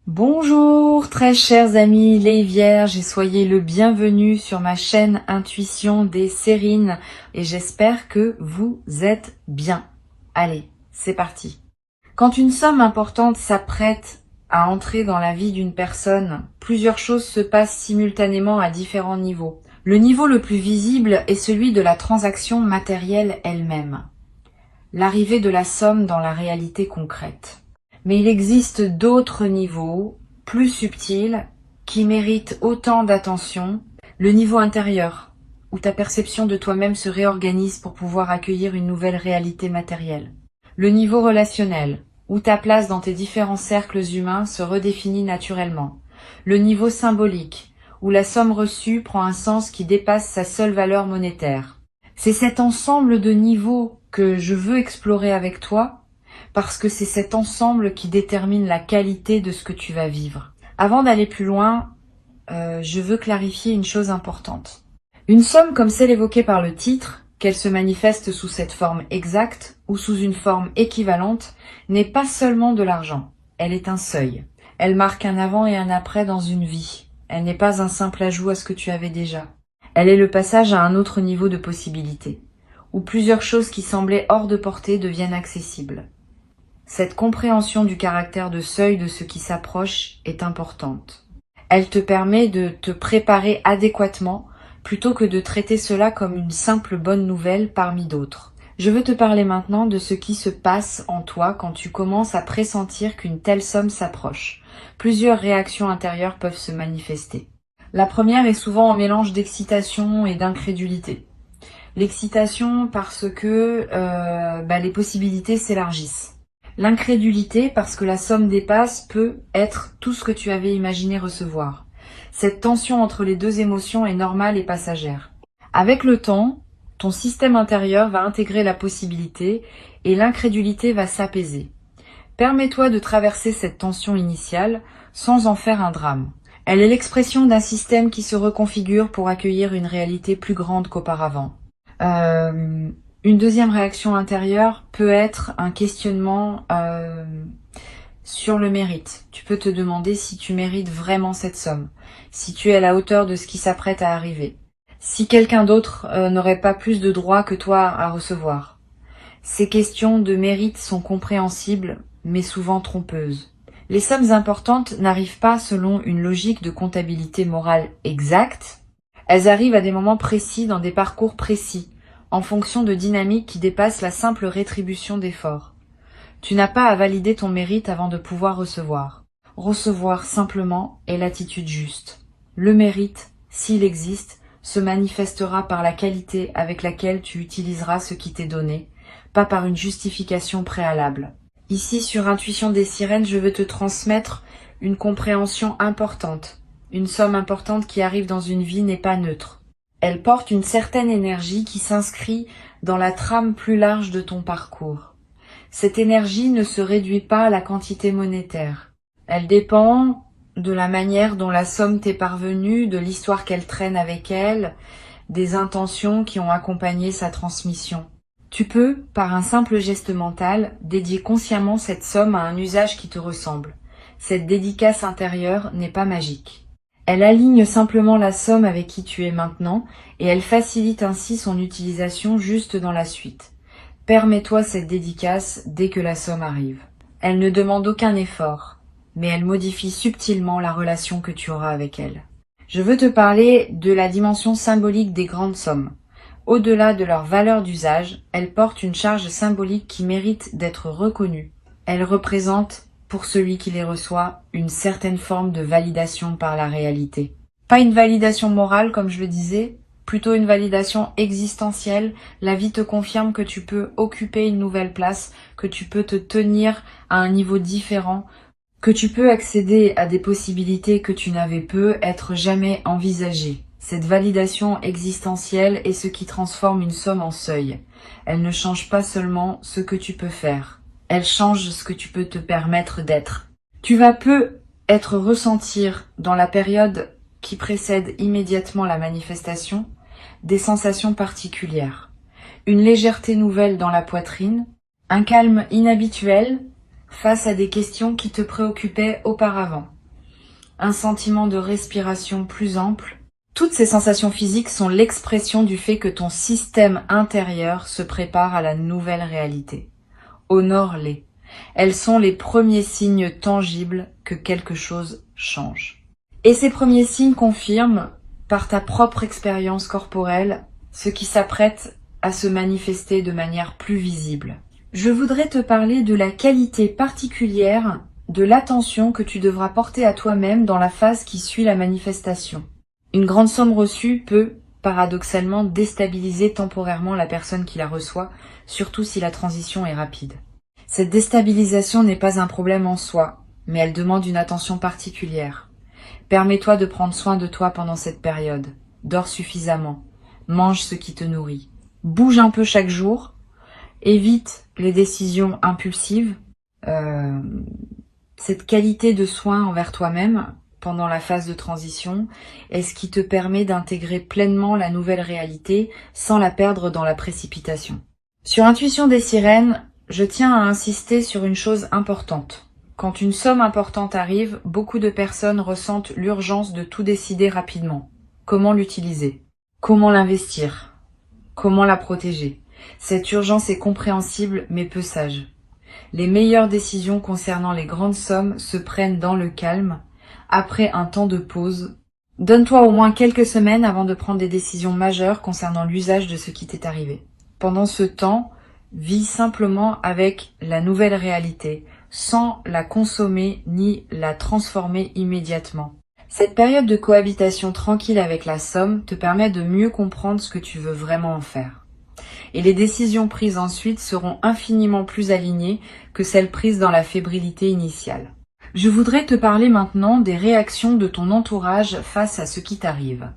Bonjour très chers amis les vierges et soyez le bienvenu sur ma chaîne Intuition des Sérines et j'espère que vous êtes bien. Allez, c'est parti. Quand une somme importante s'apprête à entrer dans la vie d'une personne, plusieurs choses se passent simultanément à différents niveaux. Le niveau le plus visible est celui de la transaction matérielle elle-même, l'arrivée de la somme dans la réalité concrète. Mais il existe d'autres niveaux, plus subtils, qui méritent autant d'attention. Le niveau intérieur, où ta perception de toi-même se réorganise pour pouvoir accueillir une nouvelle réalité matérielle. Le niveau relationnel, où ta place dans tes différents cercles humains se redéfinit naturellement. Le niveau symbolique, où la somme reçue prend un sens qui dépasse sa seule valeur monétaire. C'est cet ensemble de niveaux que je veux explorer avec toi, parce que c'est cet ensemble qui détermine la qualité de ce que tu vas vivre. Avant d'aller plus loin, je veux clarifier une chose importante. Une somme comme celle évoquée par le titre, qu'elle se manifeste sous cette forme exacte ou sous une forme équivalente, n'est pas seulement de l'argent, elle est un seuil. Elle marque un avant et un après dans une vie. Elle n'est pas un simple ajout à ce que tu avais déjà. Elle est le passage à un autre niveau de possibilité, où plusieurs choses qui semblaient hors de portée deviennent accessibles. Cette compréhension du caractère de seuil de ce qui s'approche est importante. Elle te permet de te préparer adéquatement plutôt que de traiter cela comme une simple bonne nouvelle parmi d'autres. Je veux te parler maintenant de ce qui se passe en toi quand tu commences à pressentir qu'une telle somme s'approche. Plusieurs réactions intérieures peuvent se manifester. La première est souvent un mélange d'excitation et d'incrédulité. L'excitation parce que les possibilités s'élargissent. L'incrédulité, parce que la somme dépasse, peut être tout ce que tu avais imaginé recevoir. Cette tension entre les deux émotions est normale et passagère. Avec le temps, ton système intérieur va intégrer la possibilité et l'incrédulité va s'apaiser. Permets-toi de traverser cette tension initiale sans en faire un drame. Elle est l'expression d'un système qui se reconfigure pour accueillir une réalité plus grande qu'auparavant. Une deuxième réaction intérieure peut être un questionnement sur le mérite. Tu peux te demander si tu mérites vraiment cette somme, si tu es à la hauteur de ce qui s'apprête à arriver, si quelqu'un d'autre n'aurait pas plus de droits que toi à recevoir. Ces questions de mérite sont compréhensibles, mais souvent trompeuses. Les sommes importantes n'arrivent pas selon une logique de comptabilité morale exacte. Elles arrivent à des moments précis, dans des parcours précis, en fonction de dynamiques qui dépassent la simple rétribution d'efforts. Tu n'as pas à valider ton mérite avant de pouvoir recevoir. Recevoir simplement est l'attitude juste. Le mérite, s'il existe, se manifestera par la qualité avec laquelle tu utiliseras ce qui t'est donné, pas par une justification préalable. Ici, sur Intuition des Sirènes, je veux te transmettre une compréhension importante. Une somme importante qui arrive dans une vie n'est pas neutre. Elle porte une certaine énergie qui s'inscrit dans la trame plus large de ton parcours. Cette énergie ne se réduit pas à la quantité monétaire. Elle dépend de la manière dont la somme t'est parvenue, de l'histoire qu'elle traîne avec elle, des intentions qui ont accompagné sa transmission. Tu peux, par un simple geste mental, dédier consciemment cette somme à un usage qui te ressemble. Cette dédicace intérieure n'est pas magique. Elle aligne simplement la somme avec qui tu es maintenant et elle facilite ainsi son utilisation juste dans la suite. Permets-toi cette dédicace dès que la somme arrive. Elle ne demande aucun effort, mais elle modifie subtilement la relation que tu auras avec elle. Je veux te parler de la dimension symbolique des grandes sommes. Au-delà de leur valeur d'usage, elles portent une charge symbolique qui mérite d'être reconnue. Elles représentent, pour celui qui les reçoit, une certaine forme de validation par la réalité. Pas une validation morale, comme je le disais, plutôt une validation existentielle. La vie te confirme que tu peux occuper une nouvelle place, que tu peux te tenir à un niveau différent, que tu peux accéder à des possibilités que tu n'avais peut être jamais envisagées. Cette validation existentielle est ce qui transforme une somme en seuil. Elle ne change pas seulement ce que tu peux faire. Elle change ce que tu peux te permettre d'être. Tu vas peu être ressentir dans la période qui précède immédiatement la manifestation des sensations particulières. Une légèreté nouvelle dans la poitrine, un calme inhabituel face à des questions qui te préoccupaient auparavant. Un sentiment de respiration plus ample. Toutes ces sensations physiques sont l'expression du fait que ton système intérieur se prépare à la nouvelle réalité. Honore-les. Elles sont les premiers signes tangibles que quelque chose change. Et ces premiers signes confirment, par ta propre expérience corporelle, ce qui s'apprête à se manifester de manière plus visible. Je voudrais te parler de la qualité particulière de l'attention que tu devras porter à toi-même dans la phase qui suit la manifestation. Une grande somme reçue peut, paradoxalement, déstabiliser temporairement la personne qui la reçoit, surtout si la transition est rapide. Cette déstabilisation n'est pas un problème en soi, mais elle demande une attention particulière. Permets-toi de prendre soin de toi pendant cette période. Dors suffisamment. Mange ce qui te nourrit. Bouge un peu chaque jour. Évite les décisions impulsives. Cette qualité de soin envers toi-même pendant la phase de transition est ce qui te permet d'intégrer pleinement la nouvelle réalité sans la perdre dans la précipitation. Sur Intuition des sirènes, je tiens à insister sur une chose importante. Quand une somme importante arrive, beaucoup de personnes ressentent l'urgence de tout décider rapidement. Comment l'utiliser? Comment l'investir? Comment la protéger? Cette urgence est compréhensible mais peu sage. Les meilleures décisions concernant les grandes sommes se prennent dans le calme, après un temps de pause. Donne-toi au moins quelques semaines avant de prendre des décisions majeures concernant l'usage de ce qui t'est arrivé. Pendant ce temps, vis simplement avec la nouvelle réalité, sans la consommer ni la transformer immédiatement. Cette période de cohabitation tranquille avec la somme te permet de mieux comprendre ce que tu veux vraiment en faire. Et les décisions prises ensuite seront infiniment plus alignées que celles prises dans la fébrilité initiale. Je voudrais te parler maintenant des réactions de ton entourage face à ce qui t'arrive.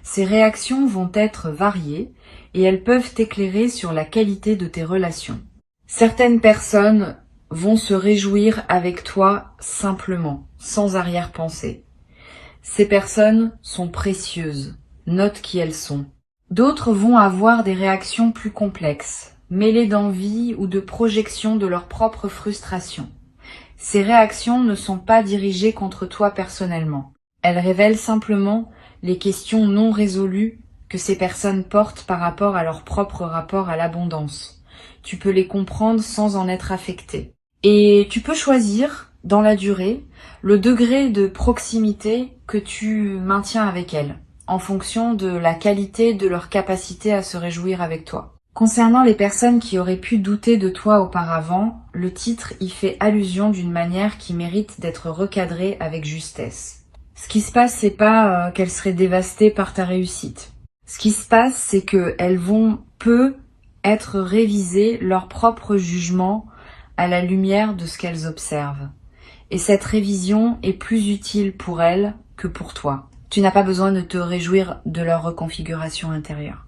Ces réactions vont être variées et elles peuvent t'éclairer sur la qualité de tes relations. Certaines personnes vont se réjouir avec toi simplement, sans arrière-pensée. Ces personnes sont précieuses, note qui elles sont. D'autres vont avoir des réactions plus complexes, mêlées d'envie ou de projection de leur propre frustration. Ces réactions ne sont pas dirigées contre toi personnellement. Elles révèlent simplement les questions non résolues que ces personnes portent par rapport à leur propre rapport à l'abondance. Tu peux les comprendre sans en être affecté. Et tu peux choisir, dans la durée, le degré de proximité que tu maintiens avec elles, en fonction de la qualité de leur capacité à se réjouir avec toi. Concernant les personnes qui auraient pu douter de toi auparavant, le titre y fait allusion d'une manière qui mérite d'être recadrée avec justesse. Ce qui se passe, c'est pas qu'elles seraient dévastées par ta réussite. Ce qui se passe, c'est qu'elles vont être réviser leur propre jugement à la lumière de ce qu'elles observent. Et cette révision est plus utile pour elles que pour toi. Tu n'as pas besoin de te réjouir de leur reconfiguration intérieure.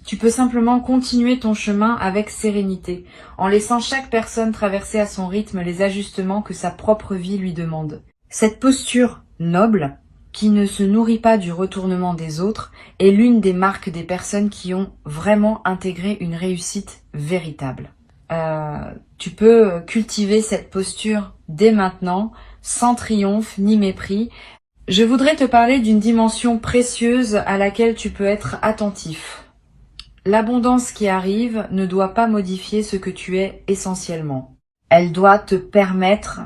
Tu peux simplement continuer ton chemin avec sérénité, en laissant chaque personne traverser à son rythme les ajustements que sa propre vie lui demande. Cette posture noble, qui ne se nourrit pas du retournement des autres, est l'une des marques des personnes qui ont vraiment intégré une réussite véritable. Tu peux cultiver cette posture dès maintenant, sans triomphe ni mépris. Je voudrais te parler d'une dimension précieuse à laquelle tu peux être attentif. L'abondance qui arrive ne doit pas modifier ce que tu es essentiellement. Elle doit te permettre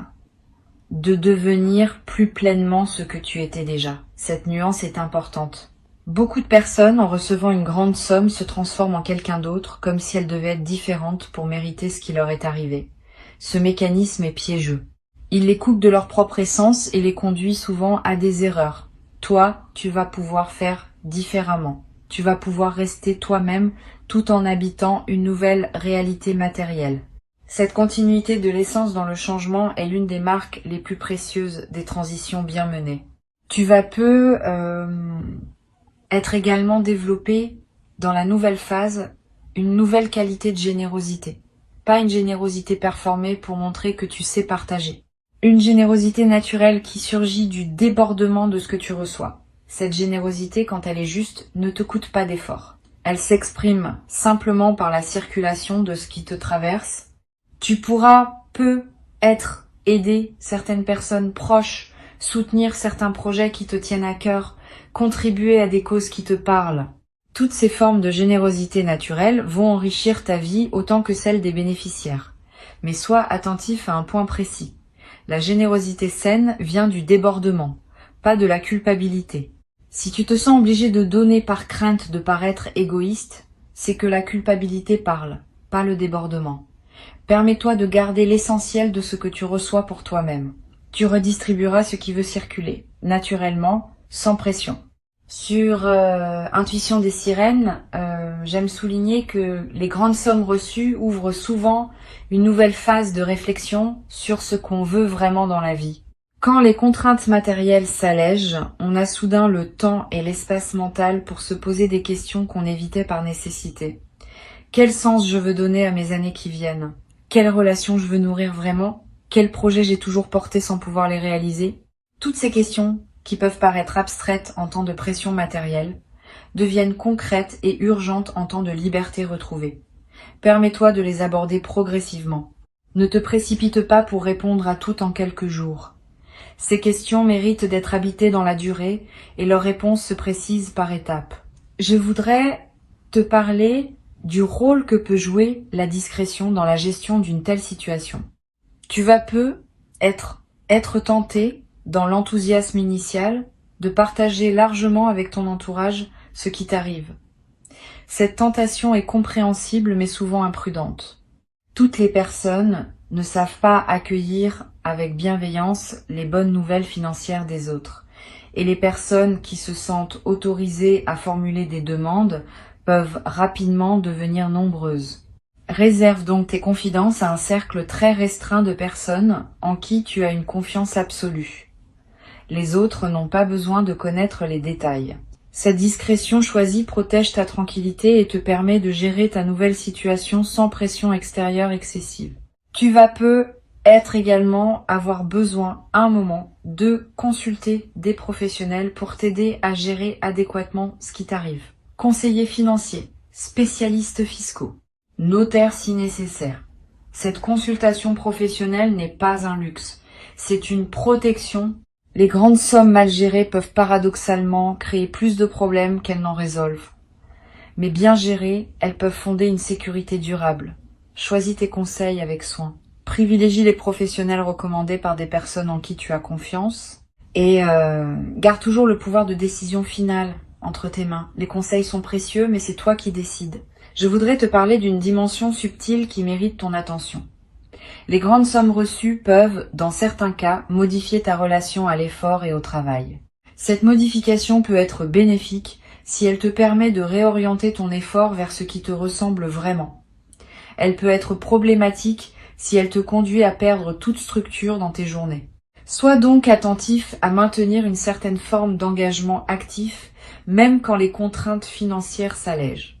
de devenir plus pleinement ce que tu étais déjà. Cette nuance est importante. Beaucoup de personnes, en recevant une grande somme, se transforment en quelqu'un d'autre, comme si elles devaient être différentes pour mériter ce qui leur est arrivé. Ce mécanisme est piégeux. Il les coupe de leur propre essence et les conduit souvent à des erreurs. Toi, tu vas pouvoir faire différemment. Tu vas pouvoir rester toi-même tout en habitant une nouvelle réalité matérielle. Cette continuité de l'essence dans le changement est l'une des marques les plus précieuses des transitions bien menées. Tu vas être également développé dans la nouvelle phase une nouvelle qualité de générosité. Pas une générosité performée pour montrer que tu sais partager. Une générosité naturelle qui surgit du débordement de ce que tu reçois. Cette générosité, quand elle est juste, ne te coûte pas d'effort. Elle s'exprime simplement par la circulation de ce qui te traverse. Tu pourras être aider certaines personnes proches, soutenir certains projets qui te tiennent à cœur, contribuer à des causes qui te parlent. Toutes ces formes de générosité naturelle vont enrichir ta vie autant que celle des bénéficiaires. Mais sois attentif à un point précis. La générosité saine vient du débordement, pas de la culpabilité. Si tu te sens obligé de donner par crainte de paraître égoïste, c'est que la culpabilité parle, pas le débordement. Permets-toi de garder l'essentiel de ce que tu reçois pour toi-même. Tu redistribueras ce qui veut circuler, naturellement, sans pression. Sur Intuition des sirènes, j'aime souligner que les grandes sommes reçues ouvrent souvent une nouvelle phase de réflexion sur ce qu'on veut vraiment dans la vie. Quand les contraintes matérielles s'allègent, on a soudain le temps et l'espace mental pour se poser des questions qu'on évitait par nécessité. Quel sens je veux donner à mes années qui viennent? Quelles relations je veux nourrir vraiment? Quels projets j'ai toujours portés sans pouvoir les réaliser? Toutes ces questions, qui peuvent paraître abstraites en temps de pression matérielle, deviennent concrètes et urgentes en temps de liberté retrouvée. Permets-toi de les aborder progressivement. Ne te précipite pas pour répondre à tout en quelques jours. Ces questions méritent d'être habitées dans la durée et leurs réponses se précisent par étapes. Je voudrais te parler du rôle que peut jouer la discrétion dans la gestion d'une telle situation. Tu vas peu être tenté, dans l'enthousiasme initial, de partager largement avec ton entourage ce qui t'arrive. Cette tentation est compréhensible mais souvent imprudente. Toutes les personnes ne savent pas accueillir avec bienveillance les bonnes nouvelles financières des autres. Et les personnes qui se sentent autorisées à formuler des demandes peuvent rapidement devenir nombreuses. Réserve donc tes confidences à un cercle très restreint de personnes en qui tu as une confiance absolue. Les autres n'ont pas besoin de connaître les détails. Cette discrétion choisie protège ta tranquillité et te permet de gérer ta nouvelle situation sans pression extérieure excessive. Tu vas peu également avoir besoin, à un moment, de consulter des professionnels pour t'aider à gérer adéquatement ce qui t'arrive. Conseillers financiers, spécialistes fiscaux, notaire si nécessaire. Cette consultation professionnelle n'est pas un luxe, c'est une protection. Les grandes sommes mal gérées peuvent paradoxalement créer plus de problèmes qu'elles n'en résolvent. Mais bien gérées, elles peuvent fonder une sécurité durable. Choisis tes conseils avec soin. Privilégie les professionnels recommandés par des personnes en qui tu as confiance. Et garde toujours le pouvoir de décision finale entre tes mains. Les conseils sont précieux, mais c'est toi qui décides. Je voudrais te parler d'une dimension subtile qui mérite ton attention. Les grandes sommes reçues peuvent, dans certains cas, modifier ta relation à l'effort et au travail. Cette modification peut être bénéfique si elle te permet de réorienter ton effort vers ce qui te ressemble vraiment. Elle peut être problématique si elle te conduit à perdre toute structure dans tes journées. Sois donc attentif à maintenir une certaine forme d'engagement actif, même quand les contraintes financières s'allègent.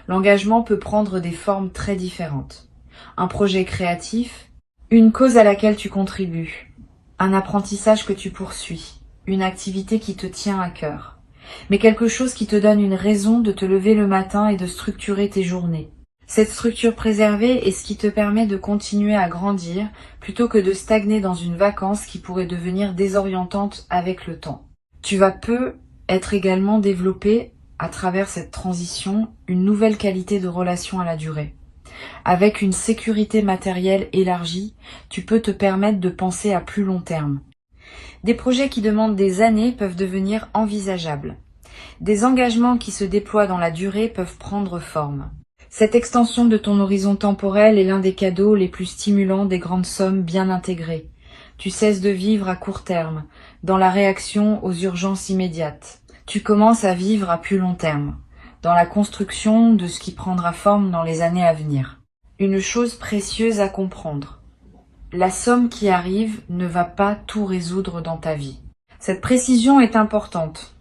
L'engagement peut prendre des formes très différentes. Un projet créatif, une cause à laquelle tu contribues, un apprentissage que tu poursuis, une activité qui te tient à cœur, mais quelque chose qui te donne une raison de te lever le matin et de structurer tes journées. Cette structure préservée est ce qui te permet de continuer à grandir plutôt que de stagner dans une vacance qui pourrait devenir désorientante avec le temps. Tu vas peu être également développé à travers cette transition une nouvelle qualité de relation à la durée. Avec une sécurité matérielle élargie, tu peux te permettre de penser à plus long terme. Des projets qui demandent des années peuvent devenir envisageables. Des engagements qui se déploient dans la durée peuvent prendre forme. Cette extension de ton horizon temporel est l'un des cadeaux les plus stimulants des grandes sommes bien intégrées. Tu cesses de vivre à court terme, dans la réaction aux urgences immédiates. Tu commences à vivre à plus long terme, dans la construction de ce qui prendra forme dans les années à venir. Une chose précieuse à comprendre. La somme qui arrive ne va pas tout résoudre dans ta vie. Cette précision est importante,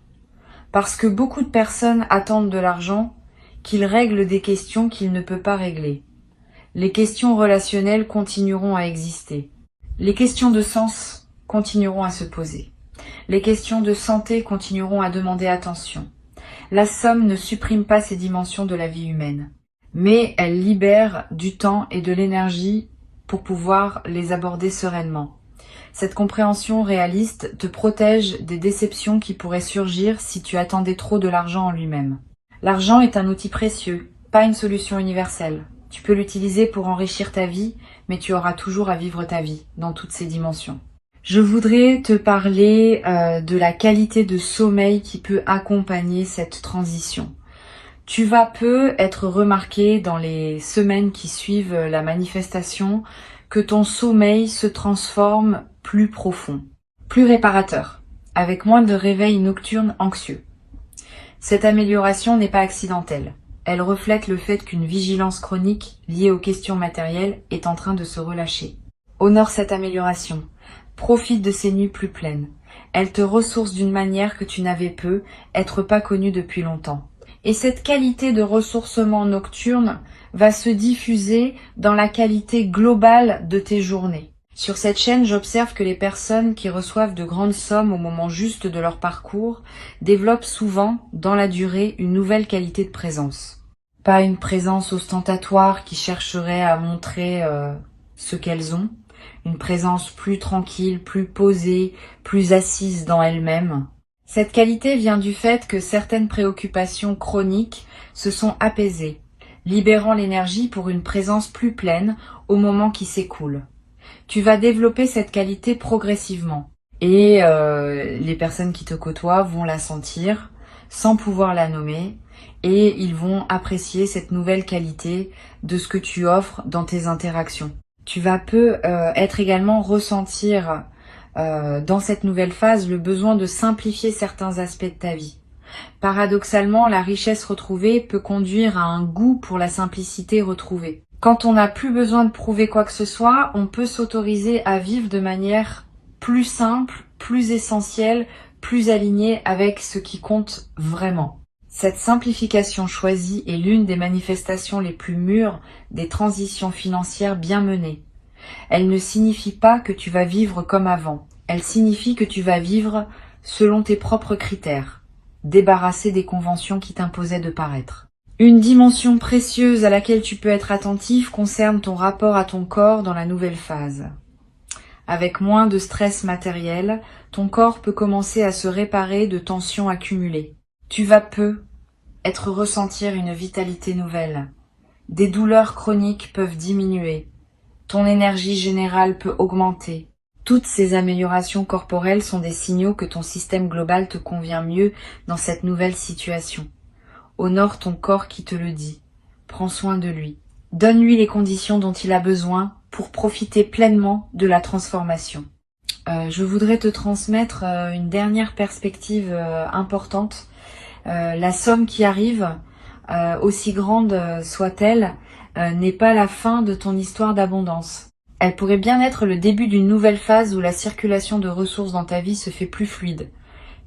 parce que beaucoup de personnes attendent de l'argent qu'il règle des questions qu'il ne peut pas régler. Les questions relationnelles continueront à exister. Les questions de sens continueront à se poser. Les questions de santé continueront à demander attention. La somme ne supprime pas ces dimensions de la vie humaine, mais elle libère du temps et de l'énergie pour pouvoir les aborder sereinement. Cette compréhension réaliste te protège des déceptions qui pourraient surgir si tu attendais trop de l'argent en lui-même. L'argent est un outil précieux, pas une solution universelle. Tu peux l'utiliser pour enrichir ta vie, mais tu auras toujours à vivre ta vie, dans toutes ses dimensions. Je voudrais te parler de la qualité de sommeil qui peut accompagner cette transition. Tu vas peu être remarqué dans les semaines qui suivent la manifestation que ton sommeil se transforme plus profond, plus réparateur, avec moins de réveils nocturnes anxieux. Cette amélioration n'est pas accidentelle. Elle reflète le fait qu'une vigilance chronique liée aux questions matérielles est en train de se relâcher. Honore cette amélioration. Profite de ces nuits plus pleines. Elle te ressource d'une manière que tu n'avais peu, être pas connue depuis longtemps. Et cette qualité de ressourcement nocturne va se diffuser dans la qualité globale de tes journées. Sur cette chaîne, j'observe que les personnes qui reçoivent de grandes sommes au moment juste de leur parcours développent souvent, dans la durée, une nouvelle qualité de présence. Pas une présence ostentatoire qui chercherait à montrer ce qu'elles ont, une présence plus tranquille, plus posée, plus assise dans elle-même. Cette qualité vient du fait que certaines préoccupations chroniques se sont apaisées, libérant l'énergie pour une présence plus pleine au moment qui s'écoule. Tu vas développer cette qualité progressivement et les personnes qui te côtoient vont la sentir sans pouvoir la nommer et ils vont apprécier cette nouvelle qualité de ce que tu offres dans tes interactions. Tu vas peu être également ressentir dans cette nouvelle phase le besoin de simplifier certains aspects de ta vie. Paradoxalement, la richesse retrouvée peut conduire à un goût pour la simplicité retrouvée. Quand on n'a plus besoin de prouver quoi que ce soit, on peut s'autoriser à vivre de manière plus simple, plus essentielle, plus alignée avec ce qui compte vraiment. Cette simplification choisie est l'une des manifestations les plus mûres des transitions financières bien menées. Elle ne signifie pas que tu vas vivre comme avant. Elle signifie que tu vas vivre selon tes propres critères, débarrassé des conventions qui t'imposaient de paraître. Une dimension précieuse à laquelle tu peux être attentif concerne ton rapport à ton corps dans la nouvelle phase. Avec moins de stress matériel, ton corps peut commencer à se réparer de tensions accumulées. Tu vas peu être ressentir une vitalité nouvelle. Des douleurs chroniques peuvent diminuer. Ton énergie générale peut augmenter. Toutes ces améliorations corporelles sont des signaux que ton système global te convient mieux dans cette nouvelle situation. Honore ton corps qui te le dit. Prends soin de lui. Donne-lui les conditions dont il a besoin pour profiter pleinement de la transformation. Je voudrais te transmettre une dernière perspective importante. La somme qui arrive, aussi grande soit-elle, n'est pas la fin de ton histoire d'abondance. Elle pourrait bien être le début d'une nouvelle phase où la circulation de ressources dans ta vie se fait plus fluide.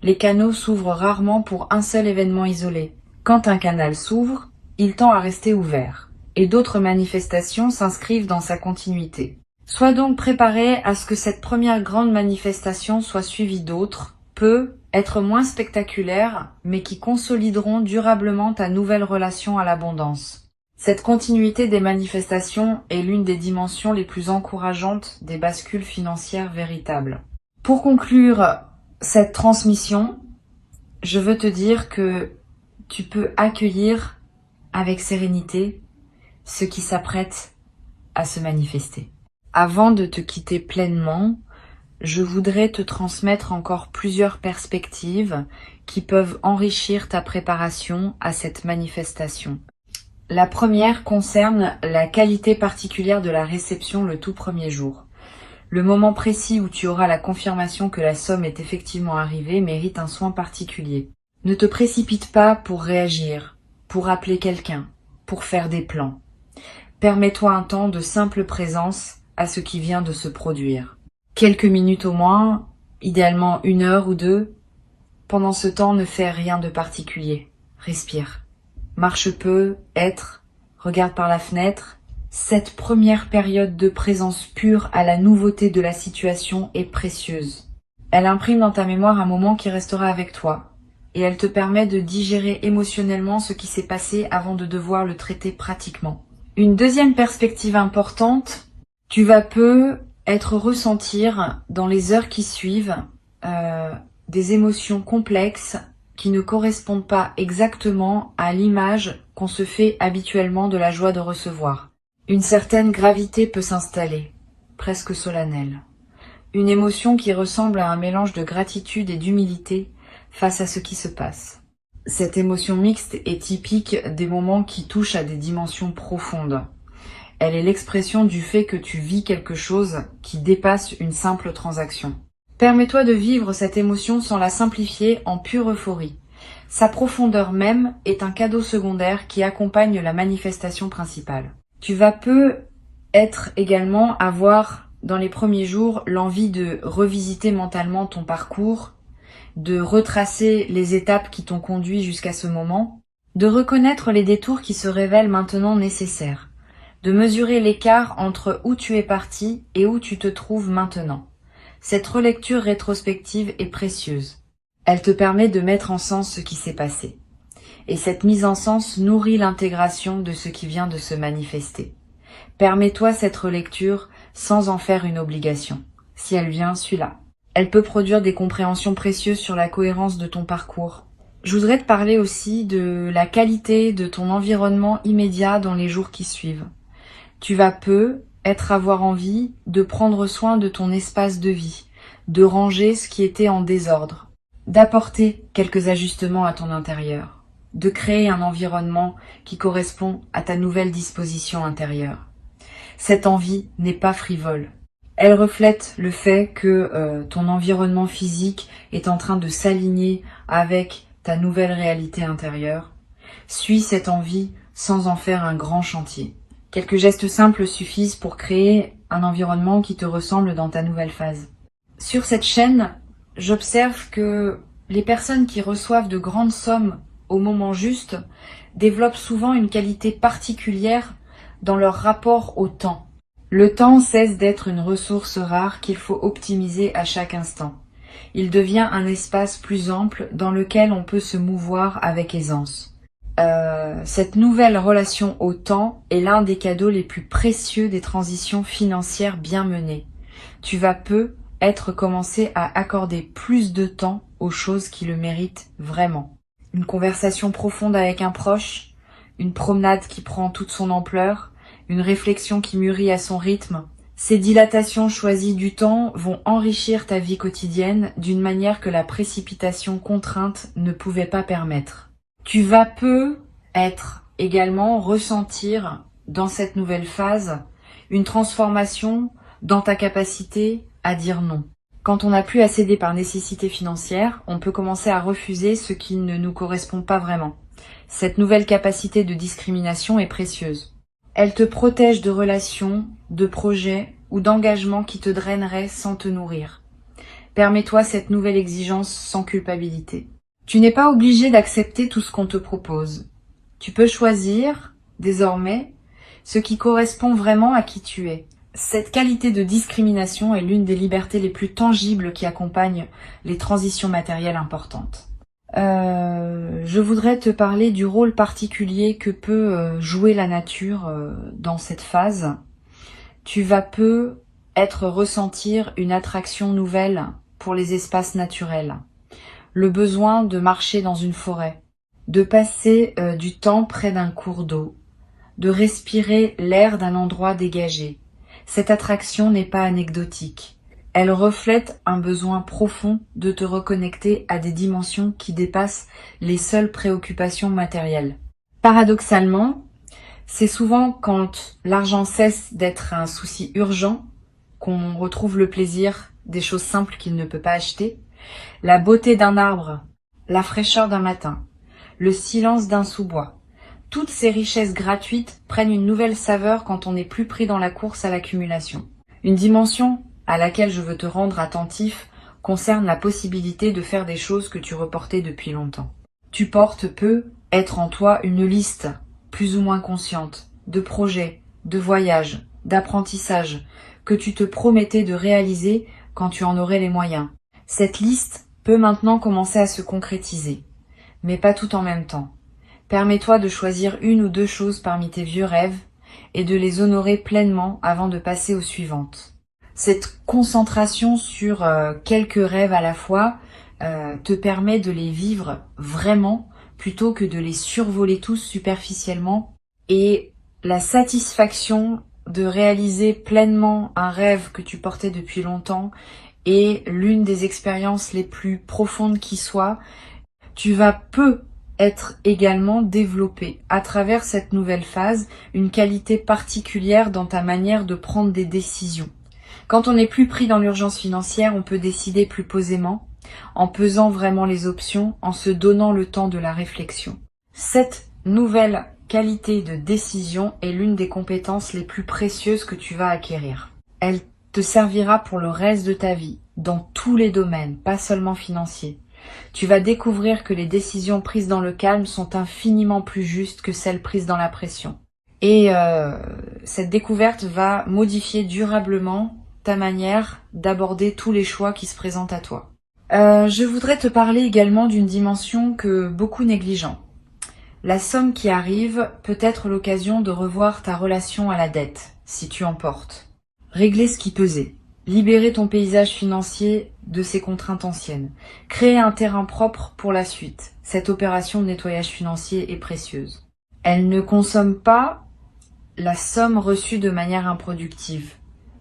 Les canaux s'ouvrent rarement pour un seul événement isolé. Quand un canal s'ouvre, il tend à rester ouvert, et d'autres manifestations s'inscrivent dans sa continuité. Sois donc préparé à ce que cette première grande manifestation soit suivie d'autres, peu, être moins spectaculaires, mais qui consolideront durablement ta nouvelle relation à l'abondance. Cette continuité des manifestations est l'une des dimensions les plus encourageantes des bascules financières véritables. Pour conclure cette transmission, je veux te dire que tu peux accueillir avec sérénité ce qui s'apprête à se manifester. Avant de te quitter pleinement, je voudrais te transmettre encore plusieurs perspectives qui peuvent enrichir ta préparation à cette manifestation. La première concerne la qualité particulière de la réception le tout premier jour. Le moment précis où tu auras la confirmation que la somme est effectivement arrivée mérite un soin particulier. Ne te précipite pas pour réagir, pour appeler quelqu'un, pour faire des plans. Permets-toi un temps de simple présence à ce qui vient de se produire. Quelques minutes au moins, idéalement 1 heure ou 2. Pendant ce temps, ne fais rien de particulier. Respire. Marche peu, regarde par la fenêtre. Cette première période de présence pure à la nouveauté de la situation est précieuse. Elle imprime dans ta mémoire un moment qui restera avec toi, et elle te permet de digérer émotionnellement ce qui s'est passé avant de devoir le traiter pratiquement. Une deuxième perspective importante, tu vas peu être ressentir dans les heures qui suivent des émotions complexes qui ne correspondent pas exactement à l'image qu'on se fait habituellement de la joie de recevoir. Une certaine gravité peut s'installer, presque solennelle. Une émotion qui ressemble à un mélange de gratitude et d'humilité face à ce qui se passe. Cette émotion mixte est typique des moments qui touchent à des dimensions profondes. Elle est l'expression du fait que tu vis quelque chose qui dépasse une simple transaction. Permets-toi de vivre cette émotion sans la simplifier en pure euphorie. Sa profondeur même est un cadeau secondaire qui accompagne la manifestation principale. Tu vas peut-être également avoir, dans les premiers jours, l'envie de revisiter mentalement ton parcours, de retracer les étapes qui t'ont conduit jusqu'à ce moment, de reconnaître les détours qui se révèlent maintenant nécessaires, de mesurer l'écart entre où tu es parti et où tu te trouves maintenant. Cette relecture rétrospective est précieuse. Elle te permet de mettre en sens ce qui s'est passé. Et cette mise en sens nourrit l'intégration de ce qui vient de se manifester. Permets-toi cette relecture sans en faire une obligation. Si elle vient, suis-la. Elle peut produire des compréhensions précieuses sur la cohérence de ton parcours. Je voudrais te parler aussi de la qualité de ton environnement immédiat dans les jours qui suivent. Tu vas avoir envie de prendre soin de ton espace de vie, de ranger ce qui était en désordre, d'apporter quelques ajustements à ton intérieur, de créer un environnement qui correspond à ta nouvelle disposition intérieure. Cette envie n'est pas frivole. Elle reflète le fait que ton environnement physique est en train de s'aligner avec ta nouvelle réalité intérieure. Suis cette envie sans en faire un grand chantier. Quelques gestes simples suffisent pour créer un environnement qui te ressemble dans ta nouvelle phase. Sur cette chaîne, j'observe que les personnes qui reçoivent de grandes sommes au moment juste développent souvent une qualité particulière dans leur rapport au temps. Le temps cesse d'être une ressource rare qu'il faut optimiser à chaque instant. Il devient un espace plus ample dans lequel on peut se mouvoir avec aisance. Cette nouvelle relation au temps est l'un des cadeaux les plus précieux des transitions financières bien menées. Tu vas commencer à accorder plus de temps aux choses qui le méritent vraiment. Une conversation profonde avec un proche, une promenade qui prend toute son ampleur, une réflexion qui mûrit à son rythme. Ces dilatations choisies du temps vont enrichir ta vie quotidienne d'une manière que la précipitation contrainte ne pouvait pas permettre. Tu vas également ressentir dans cette nouvelle phase une transformation dans ta capacité à dire non. Quand on n'a plus à céder par nécessité financière, on peut commencer à refuser ce qui ne nous correspond pas vraiment. Cette nouvelle capacité de discrimination est précieuse. Elle te protège de relations, de projets ou d'engagements qui te draineraient sans te nourrir. Permets-toi cette nouvelle exigence sans culpabilité. Tu n'es pas obligé d'accepter tout ce qu'on te propose. Tu peux choisir, désormais, ce qui correspond vraiment à qui tu es. Cette qualité de discrimination est l'une des libertés les plus tangibles qui accompagnent les transitions matérielles importantes. Je voudrais te parler du rôle particulier que peut jouer la nature dans cette phase. Tu vas ressentir une attraction nouvelle pour les espaces naturels. Le besoin de marcher dans une forêt, de passer du temps près d'un cours d'eau, de respirer l'air d'un endroit dégagé. Cette attraction n'est pas anecdotique. Elle reflète un besoin profond de te reconnecter à des dimensions qui dépassent les seules préoccupations matérielles. Paradoxalement, c'est souvent quand l'argent cesse d'être un souci urgent qu'on retrouve le plaisir des choses simples qu'il ne peut pas acheter. La beauté d'un arbre, la fraîcheur d'un matin, le silence d'un sous-bois. Toutes ces richesses gratuites prennent une nouvelle saveur quand on n'est plus pris dans la course à l'accumulation. Une dimension à laquelle je veux te rendre attentif concerne la possibilité de faire des choses que tu reportais depuis longtemps. Tu être en toi une liste, plus ou moins consciente, de projets, de voyages, d'apprentissages, que tu te promettais de réaliser quand tu en aurais les moyens. Cette liste peut maintenant commencer à se concrétiser, mais pas tout en même temps. Permets-toi de choisir une ou deux choses parmi tes vieux rêves et de les honorer pleinement avant de passer aux suivantes. Cette concentration sur quelques rêves à la fois te permet de les vivre vraiment plutôt que de les survoler tous superficiellement. Et la satisfaction de réaliser pleinement un rêve que tu portais depuis longtemps est l'une des expériences les plus profondes qui soit. Tu vas être également développé à travers cette nouvelle phase une qualité particulière dans ta manière de prendre des décisions. Quand on n'est plus pris dans l'urgence financière, on peut décider plus posément, en pesant vraiment les options, en se donnant le temps de la réflexion. Cette nouvelle qualité de décision est l'une des compétences les plus précieuses que tu vas acquérir. Elle te servira pour le reste de ta vie, dans tous les domaines, pas seulement financiers. Tu vas découvrir que les décisions prises dans le calme sont infiniment plus justes que celles prises dans la pression. Et cette découverte va modifier durablement ta manière d'aborder tous les choix qui se présentent à toi. Je voudrais te parler également d'une dimension que beaucoup négligent. La somme qui arrive peut être l'occasion de revoir ta relation à la dette, si tu en portes. Régler ce qui pesait. Libérer ton paysage financier de ses contraintes anciennes. Créer un terrain propre pour la suite. Cette opération de nettoyage financier est précieuse. Elle ne consomme pas la somme reçue de manière improductive.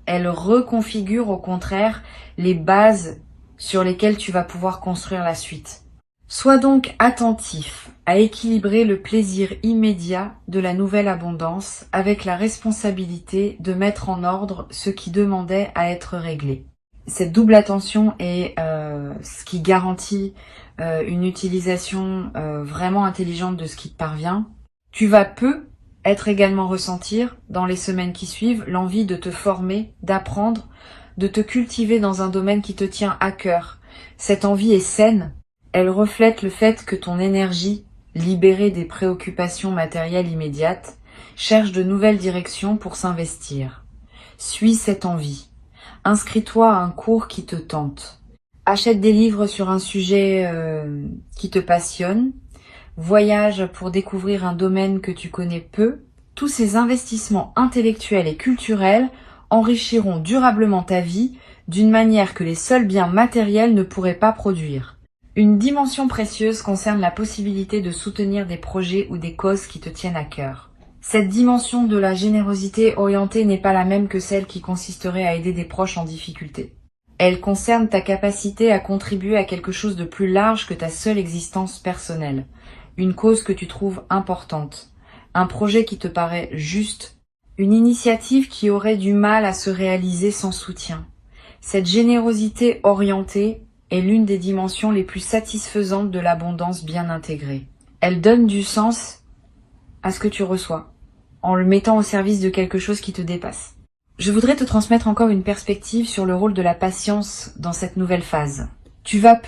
Elle reconfigure au contraire les bases sur lesquelles tu vas pouvoir construire la suite. Sois donc attentif à équilibrer le plaisir immédiat de la nouvelle abondance avec la responsabilité de mettre en ordre ce qui demandait à être réglé. Cette double attention est ce qui garantit une utilisation vraiment intelligente de ce qui te parvient. Tu vas être également ressentir dans les semaines qui suivent l'envie de te former, d'apprendre, de te cultiver dans un domaine qui te tient à cœur. Cette envie est saine. Elle reflète le fait que ton énergie, libérée des préoccupations matérielles immédiates, cherche de nouvelles directions pour s'investir. Suis cette envie. Inscris-toi à un cours qui te tente. Achète des livres sur un sujet qui te passionne. Voyage pour découvrir un domaine que tu connais peu. Tous ces investissements intellectuels et culturels enrichiront durablement ta vie d'une manière que les seuls biens matériels ne pourraient pas produire. Une dimension précieuse concerne la possibilité de soutenir des projets ou des causes qui te tiennent à cœur. Cette dimension de la générosité orientée n'est pas la même que celle qui consisterait à aider des proches en difficulté. Elle concerne ta capacité à contribuer à quelque chose de plus large que ta seule existence personnelle. Une cause que tu trouves importante. Un projet qui te paraît juste. Une initiative qui aurait du mal à se réaliser sans soutien. Cette générosité orientée est l'une des dimensions les plus satisfaisantes de l'abondance bien intégrée. Elle donne du sens à ce que tu reçois, en le mettant au service de quelque chose qui te dépasse. Je voudrais te transmettre encore une perspective sur le rôle de la patience dans cette nouvelle phase. Tu vas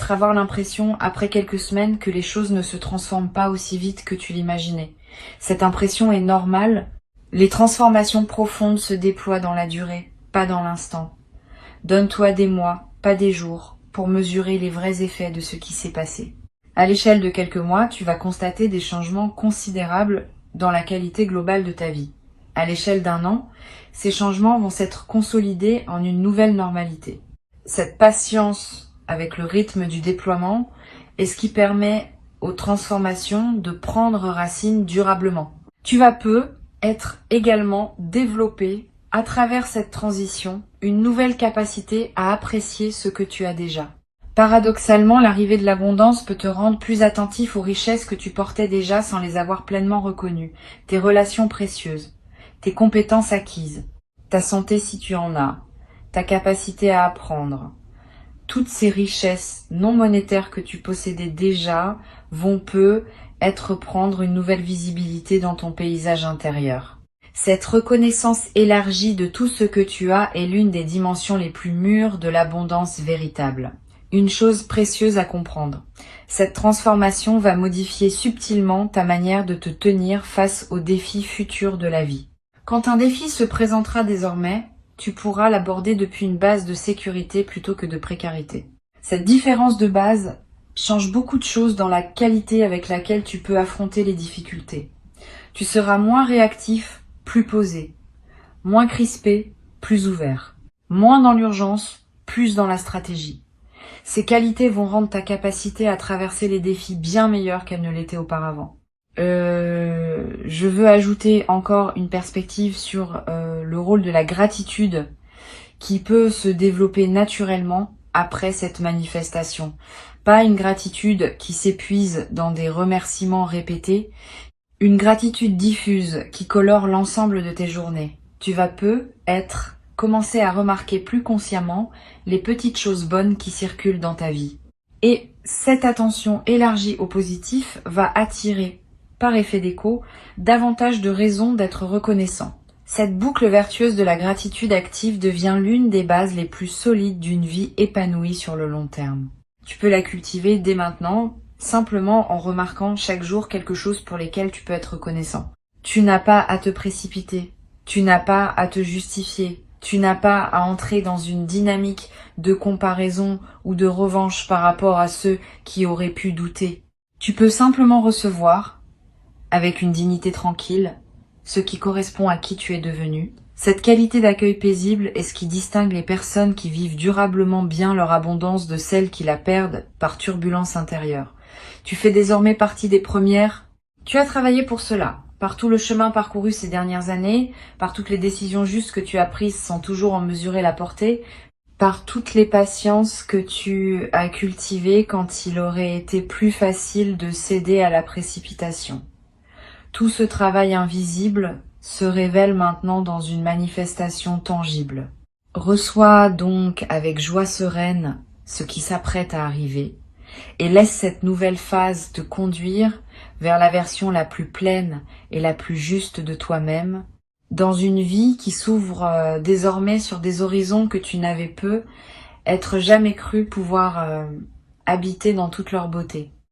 avoir l'impression, après quelques semaines, que les choses ne se transforment pas aussi vite que tu l'imaginais. Cette impression est normale. Les transformations profondes se déploient dans la durée, pas dans l'instant. Donne-toi des mois, pas des jours, pour mesurer les vrais effets de ce qui s'est passé. À l'échelle de quelques mois, tu vas constater des changements considérables dans la qualité globale de ta vie. À l'échelle d'un an, ces changements vont s'être consolidés en une nouvelle normalité. Cette patience avec le rythme du déploiement est ce qui permet aux transformations de prendre racine durablement. Tu vas être également développé à travers cette transition, une nouvelle capacité à apprécier ce que tu as déjà. Paradoxalement, l'arrivée de l'abondance peut te rendre plus attentif aux richesses que tu portais déjà sans les avoir pleinement reconnues, tes relations précieuses, tes compétences acquises, ta santé si tu en as, ta capacité à apprendre. Toutes ces richesses non monétaires que tu possédais déjà vont prendre une nouvelle visibilité dans ton paysage intérieur. Cette reconnaissance élargie de tout ce que tu as est l'une des dimensions les plus mûres de l'abondance véritable. Une chose précieuse à comprendre. Cette transformation va modifier subtilement ta manière de te tenir face aux défis futurs de la vie. Quand un défi se présentera désormais, tu pourras l'aborder depuis une base de sécurité plutôt que de précarité. Cette différence de base change beaucoup de choses dans la qualité avec laquelle tu peux affronter les difficultés. Tu seras moins réactif, plus posé, moins crispé, plus ouvert. Moins dans l'urgence, plus dans la stratégie. Ces qualités vont rendre ta capacité à traverser les défis bien meilleure qu'elle ne l'était auparavant. Je veux ajouter encore une perspective sur le rôle de la gratitude qui peut se développer naturellement après cette manifestation. Pas une gratitude qui s'épuise dans des remerciements répétés, une gratitude diffuse qui colore l'ensemble de tes journées. Tu vas commencer à remarquer plus consciemment les petites choses bonnes qui circulent dans ta vie. Et cette attention élargie au positif va attirer, par effet d'écho, davantage de raisons d'être reconnaissant. Cette boucle vertueuse de la gratitude active devient l'une des bases les plus solides d'une vie épanouie sur le long terme. Tu peux la cultiver dès maintenant, simplement en remarquant chaque jour quelque chose pour lesquels tu peux être reconnaissant. Tu n'as pas à te précipiter, tu n'as pas à te justifier, tu n'as pas à entrer dans une dynamique de comparaison ou de revanche par rapport à ceux qui auraient pu douter. Tu peux simplement recevoir, avec une dignité tranquille, ce qui correspond à qui tu es devenu. Cette qualité d'accueil paisible est ce qui distingue les personnes qui vivent durablement bien leur abondance de celles qui la perdent par turbulence intérieure. Tu fais désormais partie des premières. Tu as travaillé pour cela, par tout le chemin parcouru ces dernières années, par toutes les décisions justes que tu as prises sans toujours en mesurer la portée, par toutes les patiences que tu as cultivées quand il aurait été plus facile de céder à la précipitation. Tout ce travail invisible se révèle maintenant dans une manifestation tangible. Reçois donc avec joie sereine ce qui s'apprête à arriver et laisse cette nouvelle phase te conduire vers la version la plus pleine et la plus juste de toi-même, dans une vie qui s'ouvre désormais sur des horizons que tu n'avais jamais cru pouvoir habiter dans toute leur beauté.